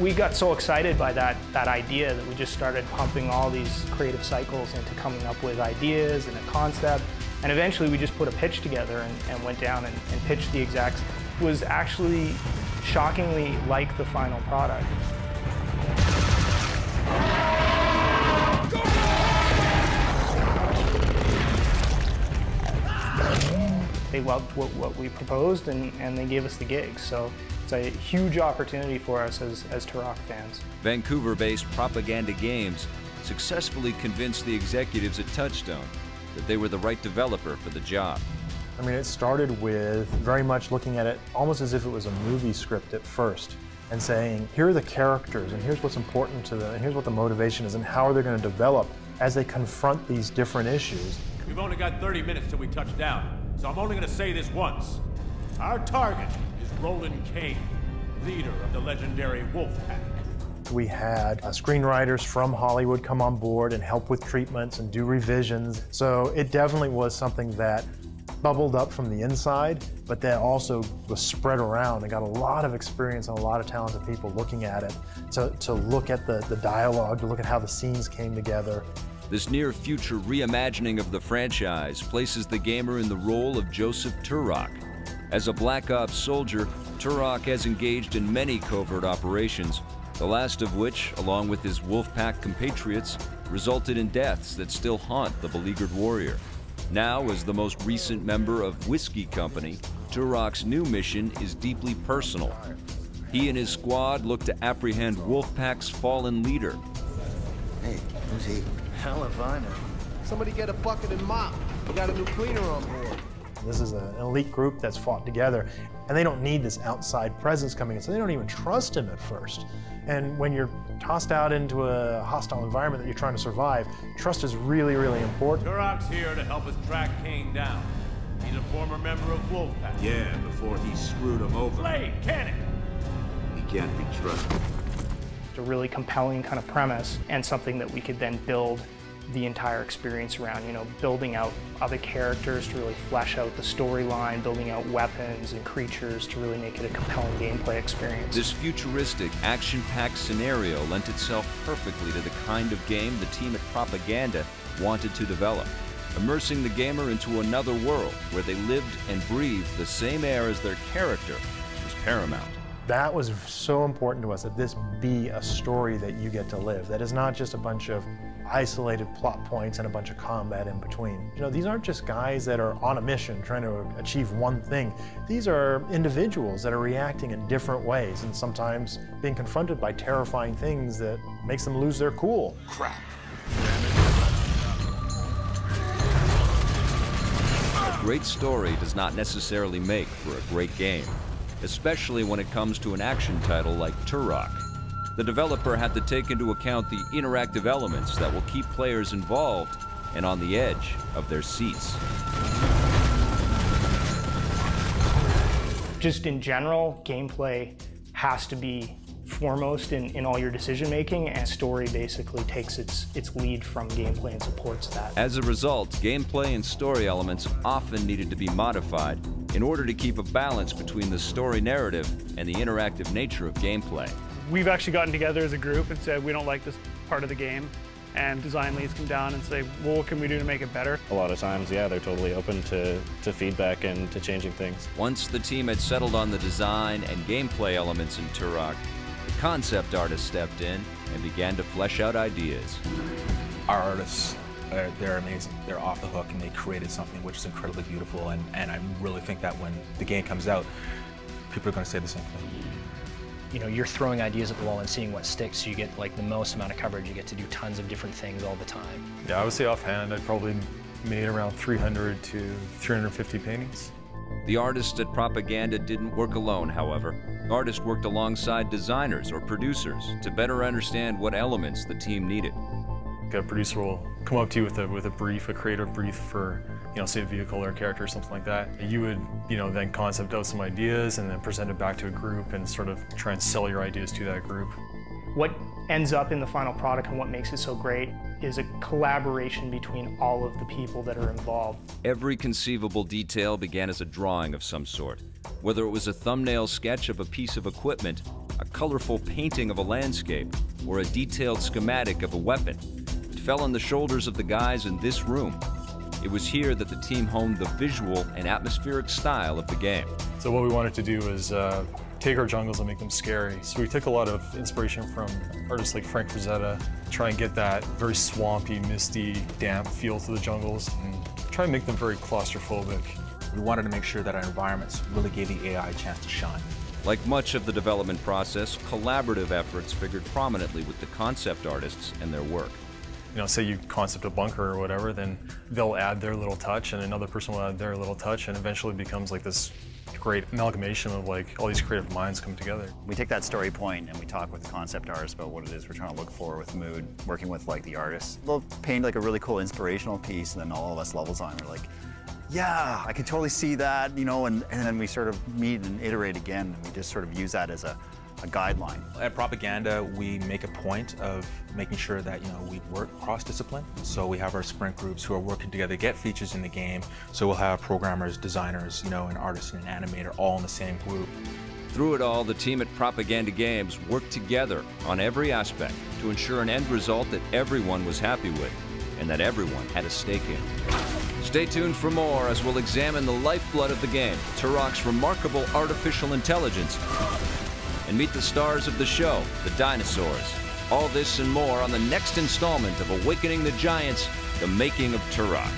We got so excited by that idea that we just started pumping all these creative cycles into coming up with ideas and a concept. And eventually we just put a pitch together and went down and pitched the execs. It was actually shockingly like the final product. They loved what we proposed and they gave us the gig. So it's a huge opportunity for us as Turok fans. Vancouver-based Propaganda Games successfully convinced the executives at Touchstone that they were the right developer for the job. I mean, it started with very much looking at it almost as if it was a movie script at first and saying, here are the characters and here's what's important to them and here's what the motivation is and how are they going to develop as they confront these different issues. We've only got 30 minutes till we touch down, so I'm only going to say this once. Our target is Roland Kane, leader of the legendary Wolfpack. We had screenwriters from Hollywood come on board and help with treatments and do revisions. So it definitely was something that bubbled up from the inside, but that also was spread around and got a lot of experience and a lot of talented people looking at it, to look at the dialogue, to look at how the scenes came together. This near-future reimagining of the franchise places the gamer in the role of Joseph Turok. As a Black Ops soldier, Turok has engaged in many covert operations, the last of which, along with his Wolfpack compatriots, resulted in deaths that still haunt the beleaguered warrior. Now, as the most recent member of Whiskey Company, Turok's new mission is deeply personal. He and his squad look to apprehend Wolfpack's fallen leader. Hey, who's he? Hell if I know. Somebody get a bucket and mop. We got a new cleaner on board. This is an elite group that's fought together, and they don't need this outside presence coming in, so they don't even trust him at first. And when you're tossed out into a hostile environment that you're trying to survive, trust is really, really important. Turok's here to help us track Kane down. He's a former member of Wolfpack. Yeah, before he screwed him over. Blade, cannon! He can't be trusted. It's a really compelling kind of premise and something that we could then build the entire experience around, you know, building out other characters to really flesh out the storyline, building out weapons and creatures to really make it a compelling gameplay experience. This futuristic, action-packed scenario lent itself perfectly to the kind of game the team at Propaganda wanted to develop, immersing the gamer into another world where they lived and breathed the same air as their character was paramount. That was so important to us, that this be a story that you get to live, that is not just a bunch of isolated plot points and a bunch of combat in between. You know, these aren't just guys that are on a mission trying to achieve one thing. These are individuals that are reacting in different ways and sometimes being confronted by terrifying things that makes them lose their cool. Crap. A great story does not necessarily make for a great game, especially when it comes to an action title like Turok. The developer had to take into account the interactive elements that will keep players involved and on the edge of their seats. Just in general, gameplay has to be foremost in all your decision making, and story basically takes its lead from gameplay and supports that. As a result, gameplay and story elements often needed to be modified in order to keep a balance between the story narrative and the interactive nature of gameplay. We've actually gotten together as a group and said we don't like this part of the game, and design leads come down and say, well, what can we do to make it better? A lot of times, yeah, they're totally open to feedback and to changing things. Once the team had settled on the design and gameplay elements in Turok, the concept artist stepped in and began to flesh out ideas. Our artists, they're amazing. They're off the hook, and they created something which is incredibly beautiful, and I really think that when the game comes out, people are going to say the same thing. You know, you're throwing ideas at the wall and seeing what sticks, so you get like the most amount of coverage. You get to do tons of different things all the time. Yeah, I would say offhand, I'd probably made around 300 to 350 paintings. The artists at Propaganda didn't work alone, however. Artists worked alongside designers or producers to better understand what elements the team needed. A producer will come up to you with a brief, a creative brief for, you know, say a vehicle or a character or something like that. You would, you know, then concept out some ideas and then present it back to a group and sort of try and sell your ideas to that group. What ends up in the final product and what makes it so great is a collaboration between all of the people that are involved. Every conceivable detail began as a drawing of some sort. Whether it was a thumbnail sketch of a piece of equipment, a colorful painting of a landscape, or a detailed schematic of a weapon. It fell on the shoulders of the guys in this room. It was here that the team honed the visual and atmospheric style of the game. So what we wanted to do was take our jungles and make them scary. So we took a lot of inspiration from artists like Frank Frazetta, try and get that very swampy, misty, damp feel to the jungles, and try and make them very claustrophobic. We wanted to make sure that our environments really gave the AI a chance to shine. Like much of the development process, collaborative efforts figured prominently with the concept artists and their work. You know, say you concept a bunker or whatever, then they'll add their little touch and another person will add their little touch, and eventually it becomes like this great amalgamation of like all these creative minds come together. We take that story point and we talk with the concept artists about what it is we're trying to look for with mood, working with like the artists. They'll paint like a really cool inspirational piece, and then all of us level design are like, yeah, I can totally see that, you know, and then we sort of meet and iterate again, and we just sort of use that as a guideline. At Propaganda, we make a point of making sure that, you know, we work cross-discipline. So we have our sprint groups who are working together to get features in the game. So we'll have programmers, designers, you know, an artist and an animator all in the same group. Through it all, the team at Propaganda Games worked together on every aspect to ensure an end result that everyone was happy with and that everyone had a stake in. Stay tuned for more as we'll examine the lifeblood of the game, Turok's remarkable artificial intelligence, and meet the stars of the show, the dinosaurs. All this and more on the next installment of Awakening the Giants, The Making of Turok.